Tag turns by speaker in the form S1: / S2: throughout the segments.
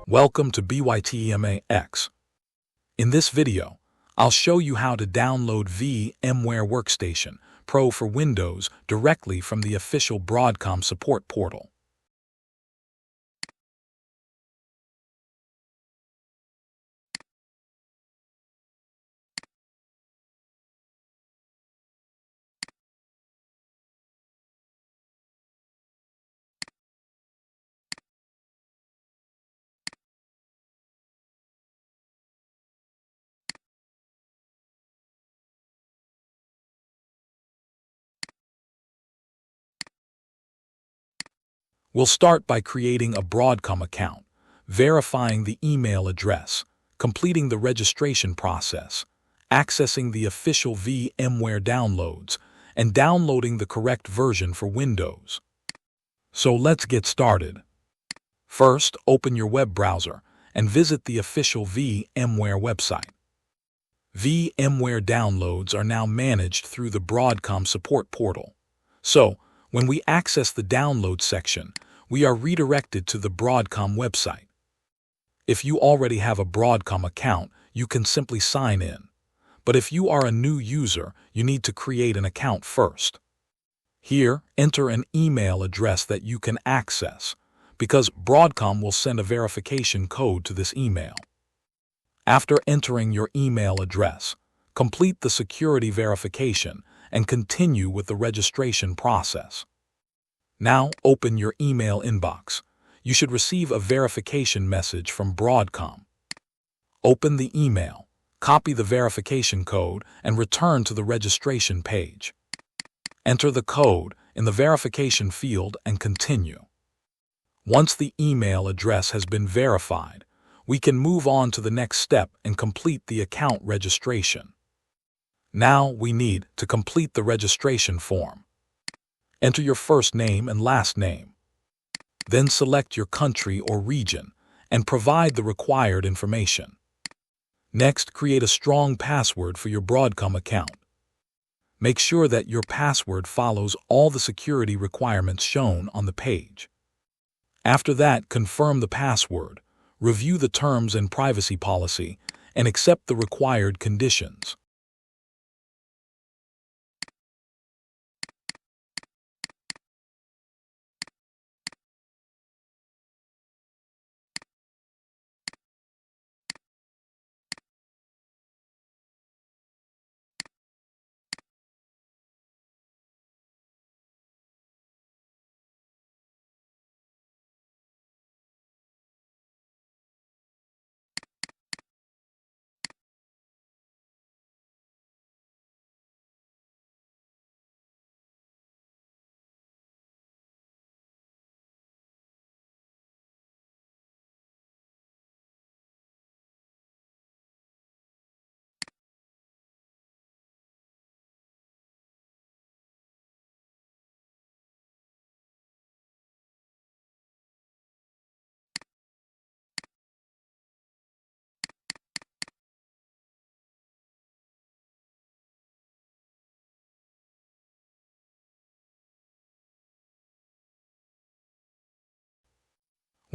S1: Welcome to VMware. In this video, I'll show you how to download VMware Workstation Pro for Windows directly from the official Broadcom support portal. We'll start by creating a Broadcom account, verifying the email address, completing the registration process, accessing the official VMware downloads, and downloading the correct version for Windows. So let's get started. First, open your web browser and visit the official VMware website. VMware downloads are now managed through the Broadcom support portal. So, when we access the download section, we are redirected to the Broadcom website. If you already have a Broadcom account, you can simply sign in. But if you are a new user, you need to create an account first. Here, enter an email address that you can access, because Broadcom will send a verification code to this email. After entering your email address, complete the security verification and continue with the registration process. Now open your email inbox. You should receive a verification message from Broadcom. Open the email, copy the verification code, and return to the registration page. Enter the code in the verification field and continue. Once the email address has been verified, we can move on to the next step and complete the account registration. Now we need to complete the registration form. Enter your first name and last name. Then select your country or region and provide the required information. Next, create a strong password for your Broadcom account. Make sure that your password follows all the security requirements shown on the page. After that, confirm the password, review the terms and privacy policy, and accept the required conditions.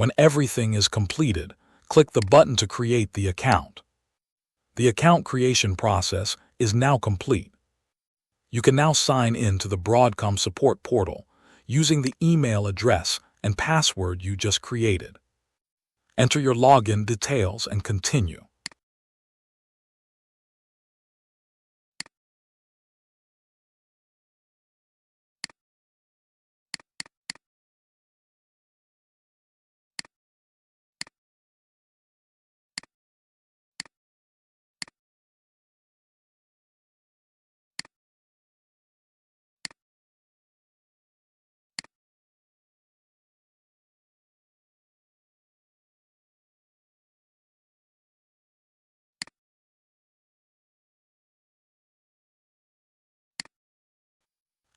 S1: When everything is completed, click the button to create the account. The account creation process is now complete. You can now sign in to the Broadcom support portal using the email address and password you just created. Enter your login details and continue.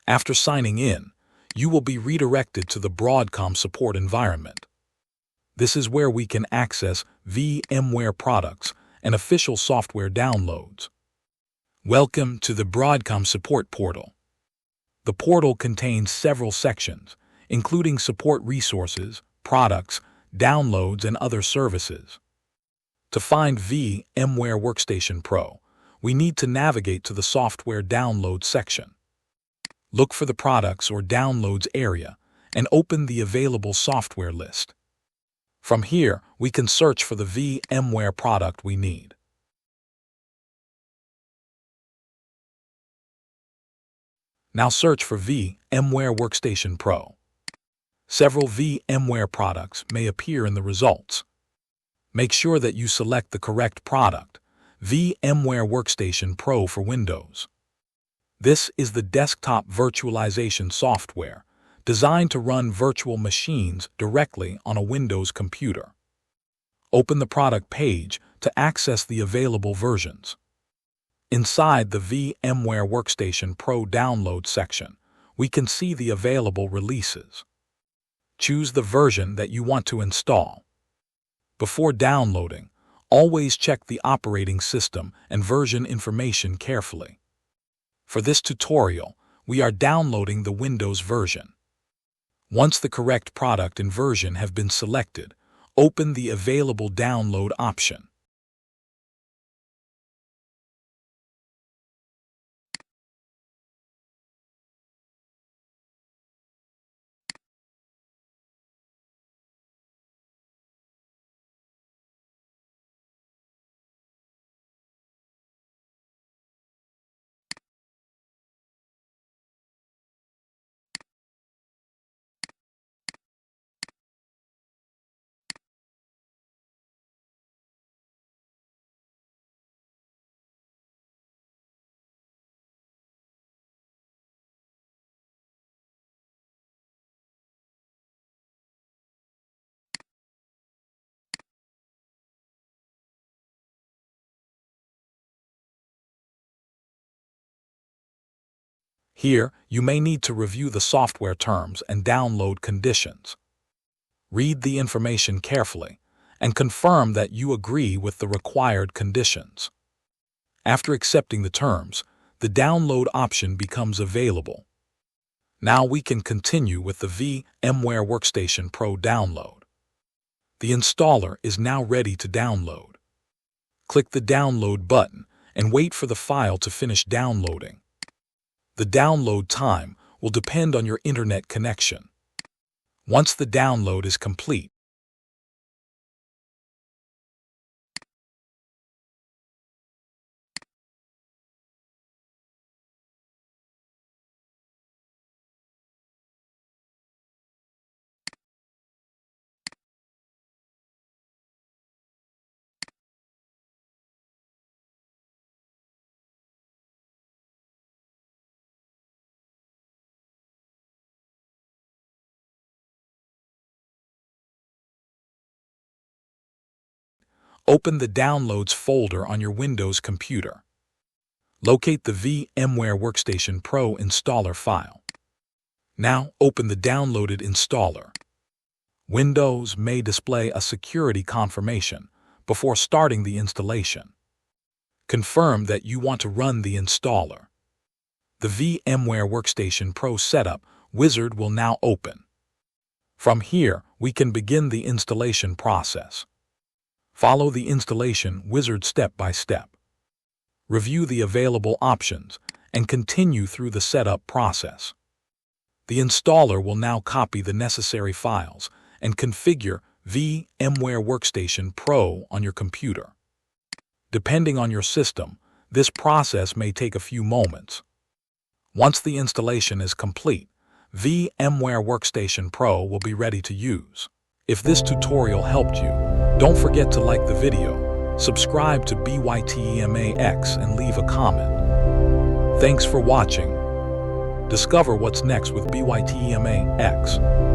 S1: After signing in, you will be redirected to the Broadcom support environment. This is where we can access VMware products and official software downloads. Welcome to the Broadcom support portal. The portal contains several sections, including support resources, products, downloads, and other services. To find VMware Workstation Pro, we need to navigate to the Software Download section. Look for the Products or Downloads area and open the available software list. From here, we can search for the VMware product we need. Now search for VMware Workstation Pro. Several VMware products may appear in the results. Make sure that you select the correct product, VMware Workstation Pro for Windows. This is the desktop virtualization software designed to run virtual machines directly on a Windows computer. Open the product page to access the available versions. Inside the VMware Workstation Pro download section, we can see the available releases. Choose the version that you want to install. Before downloading, always check the operating system and version information carefully. For this tutorial, we are downloading the Windows version. Once the correct product and version have been selected, open the available download option. Here, you may need to review the software terms and download conditions. Read the information carefully and confirm that you agree with the required conditions. After accepting the terms, the download option becomes available. Now we can continue with the VMware Workstation Pro download. The installer is now ready to download. Click the download button and wait for the file to finish downloading. The download time will depend on your internet connection. Once the download is complete, open the Downloads folder on your Windows computer. Locate the VMware Workstation Pro installer file. Now open the downloaded installer. Windows may display a security confirmation before starting the installation. Confirm that you want to run the installer. The VMware Workstation Pro setup wizard will now open. From here, we can begin the installation process. Follow the installation wizard step by step. Review the available options and continue through the setup process. The installer will now copy the necessary files and configure VMware Workstation Pro on your computer. Depending on your system, this process may take a few moments. Once the installation is complete, VMware Workstation Pro will be ready to use. If this tutorial helped you, don't forget to like the video, subscribe to BYTEMAX and leave a comment. Thanks for watching. Discover what's next with BYTEMAX.